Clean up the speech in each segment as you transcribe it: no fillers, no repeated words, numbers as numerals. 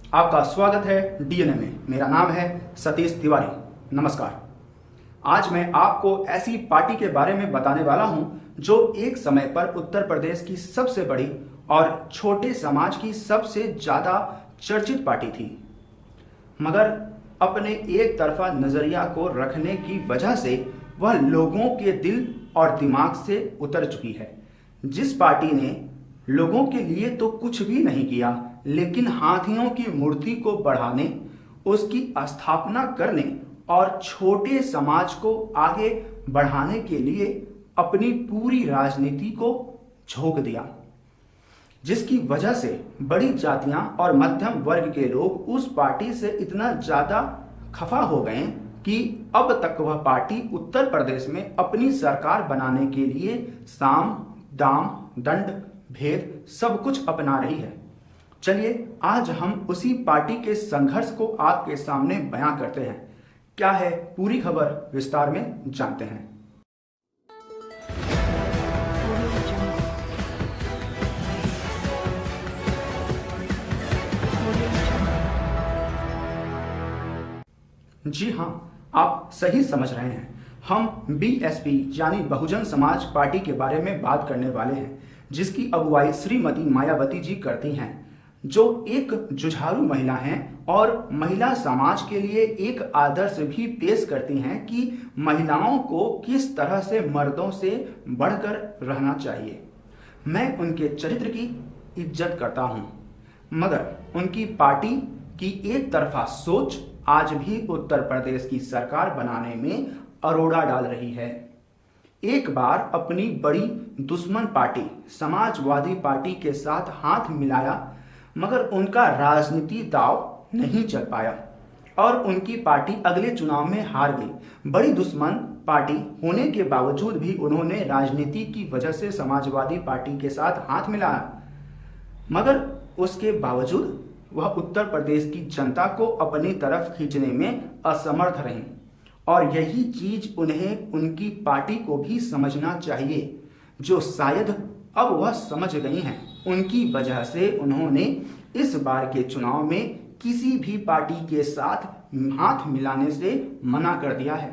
आपका स्वागत है डीएनए में। मेरा नाम है सतीश तिवारी। नमस्कार। आज मैं आपको ऐसी पार्टी के बारे में बताने वाला हूं जो एक समय पर उत्तर प्रदेश की सबसे बड़ी और छोटे समाज की सबसे ज़्यादा चर्चित पार्टी थी, मगर अपने एक तरफा नज़रिया को रखने की वजह से वह लोगों के दिल और दिमाग से उतर चुकी है। जिस पार्टी ने लोगों के लिए तो कुछ भी नहीं किया, लेकिन हाथियों की मूर्ति को बढ़ाने, उसकी स्थापना करने और छोटे समाज को आगे बढ़ाने के लिए अपनी पूरी राजनीति को झोंक दिया, जिसकी वजह से बड़ी जातियां और मध्यम वर्ग के लोग उस पार्टी से इतना ज़्यादा खफा हो गए कि अब तक वह पार्टी उत्तर प्रदेश में अपनी सरकार बनाने के लिए साम दाम दंड भेद सब कुछ अपना रही है। चलिए आज हम उसी पार्टी के संघर्ष को आपके सामने बयां करते हैं। क्या है पूरी खबर विस्तार में जानते हैं। जी हां, आप सही समझ रहे हैं। हम बीएसपी यानी बहुजन समाज पार्टी के बारे में बात करने वाले हैं, जिसकी अगुवाई श्रीमती मायावती जी करती हैं, जो एक जुझारू महिला हैं और महिला समाज के लिए एक आदर्श भी पेश करती हैं कि महिलाओं को किस तरह से मर्दों से बढ़कर रहना चाहिए। मैं उनके चरित्र की इज्जत करता हूं, मगर उनकी पार्टी की एक तरफा सोच आज भी उत्तर प्रदेश की सरकार बनाने में अरोड़ा डाल रही है। एक बार अपनी बड़ी दुश्मन पार्टी समाजवादी पार्टी के साथ हाथ मिलाया, मगर उनका राजनीति दाव नहीं चल पाया और उनकी पार्टी अगले चुनाव में हार गई। बड़ी दुश्मन पार्टी होने के बावजूद भी उन्होंने राजनीति की वजह से समाजवादी पार्टी के साथ हाथ मिलाया, मगर उसके बावजूद वह उत्तर प्रदेश की जनता को अपनी तरफ खींचने में असमर्थ रही। और यही चीज उन्हें उनकी पार्टी को भी समझना चाहिए, जो शायद अब वह समझ गई हैं। उनकी वजह से उन्होंने इस बार के चुनाव में किसी भी पार्टी के साथ हाथ मिलाने से मना कर दिया है।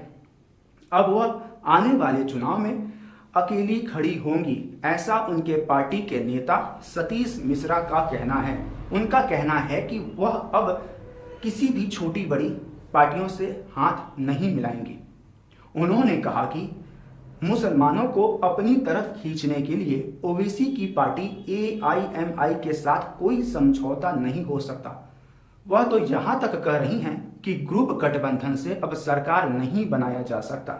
अब वह आने वाले चुनाव में अकेली खड़ी होंगी, ऐसा उनके पार्टी के नेता सतीश मिश्रा का कहना है। उनका कहना है कि वह अब किसी भी छोटी बड़ी पार्टियों से हाथ नहीं मिलाएंगी। उन्होंने कहा कि मुसलमानों को अपनी तरफ खींचने के लिए ओबीसी की पार्टी एआईएमआई के साथ कोई समझौता नहीं हो सकता। वह तो यहां तक कह रही हैं कि ग्रुप गठबंधन से अब सरकार नहीं बनाया जा सकता।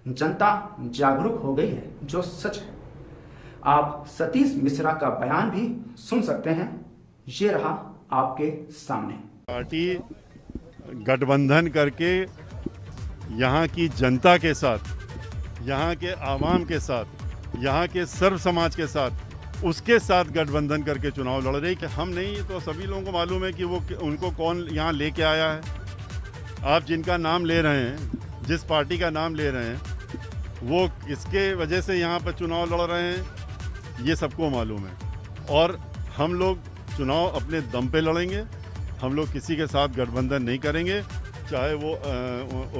जनता जागरूक हो गई है, जो सच है। आप सतीश मिश्रा का बयान भी सुन सकते हैं। ये रहा आपके सामने। पार्टी गठबंधन करके यहाँ की जनता के साथ, यहाँ के आवाम के साथ, यहाँ के सर्व समाज के साथ, उसके साथ गठबंधन करके चुनाव लड़ रही। कि हम नहीं, ये तो सभी लोगों को मालूम है कि वो उनको कौन यहाँ लेके आया है। आप जिनका नाम ले रहे हैं, जिस पार्टी का नाम ले रहे हैं, वो किसके वजह से यहाँ पर चुनाव लड़ रहे हैं, ये सबको मालूम है। और हम लोग चुनाव अपने दम पे लड़ेंगे। हम लोग किसी के साथ गठबंधन नहीं करेंगे, चाहे वो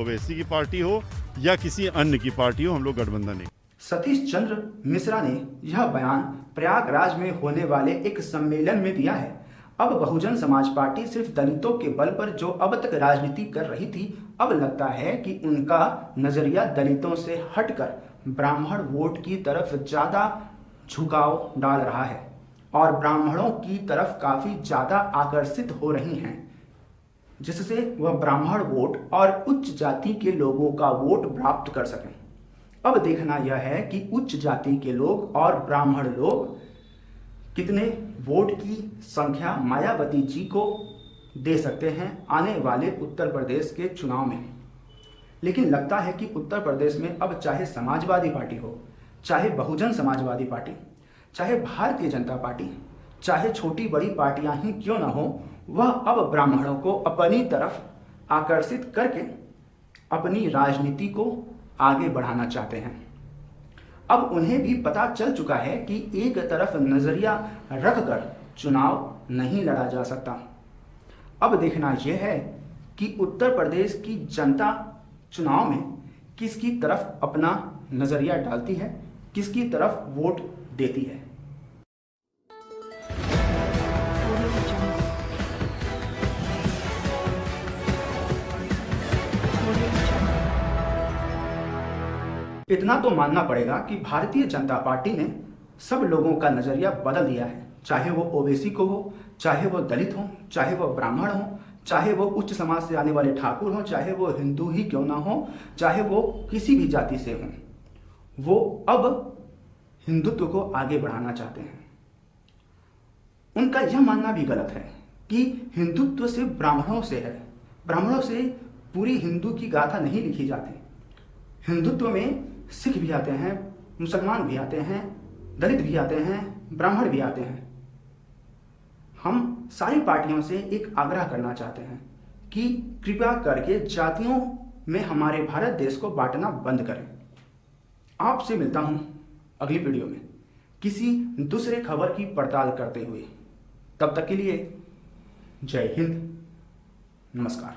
ओवैसी की पार्टी हो या किसी अन्य की पार्टी हो, हम लोग गठबंधन नहीं। सतीश चंद्र मिश्रा ने यह बयान प्रयागराज में होने वाले एक सम्मेलन में दिया है। अब बहुजन समाज पार्टी सिर्फ दलितों के बल पर जो अब तक राजनीति कर रही थी, अब लगता है कि उनका नजरिया दलितों से हटकर ब्राह्मण वोट की तरफ ज्यादा झुकाव डाल रहा है और ब्राह्मणों की तरफ काफी ज्यादा आकर्षित हो रही हैं, जिससे वह ब्राह्मण वोट और उच्च जाति के लोगों का वोट प्राप्त कर सकें। अब देखना यह है कि उच्च जाति के लोग और ब्राह्मण लोग कितने वोट की संख्या मायावती जी को दे सकते हैं आने वाले उत्तर प्रदेश के चुनाव में। लेकिन लगता है कि उत्तर प्रदेश में अब चाहे समाजवादी पार्टी हो, चाहे बहुजन समाजवादी पार्टी, चाहे भारतीय जनता पार्टी, चाहे छोटी बड़ी पार्टियां ही क्यों ना हो, वह अब ब्राह्मणों को अपनी तरफ आकर्षित करके अपनी राजनीति को आगे बढ़ाना चाहते हैं। अब उन्हें भी पता चल चुका है कि एक तरफ नजरिया रखकर चुनाव नहीं लड़ा जा सकता। अब देखना यह है कि उत्तर प्रदेश की जनता चुनाव में किसकी तरफ अपना नजरिया डालती है, किसकी तरफ वोट देती है। इतना तो मानना पड़ेगा कि भारतीय जनता पार्टी ने सब लोगों का नजरिया बदल दिया है, चाहे वो ओबीसी को हो, चाहे वो दलित हो, चाहे वो ब्राह्मण हो, चाहे वो उच्च समाज से आने वाले ठाकुर हो, चाहे वो हिंदू ही क्यों ना हो, चाहे वो किसी भी जाति से हो, वो अब हिंदुत्व को आगे बढ़ाना चाहते हैं। उनका यह मानना भी गलत है कि हिंदुत्व से ब्राह्मणों से है। ब्राह्मणों से पूरी हिंदू की गाथा नहीं लिखी जाती। हिंदुत्व में सिख भी आते हैं, मुसलमान भी आते हैं, दलित भी आते हैं, ब्राह्मण भी आते हैं। हम सारी पार्टियों से एक आग्रह करना चाहते हैं कि कृपया करके जातियों में हमारे भारत देश को बांटना बंद करें। आपसे मिलता हूं अगली वीडियो में किसी दूसरे खबर की पड़ताल करते हुए। तब तक के लिए जय हिंद, नमस्कार।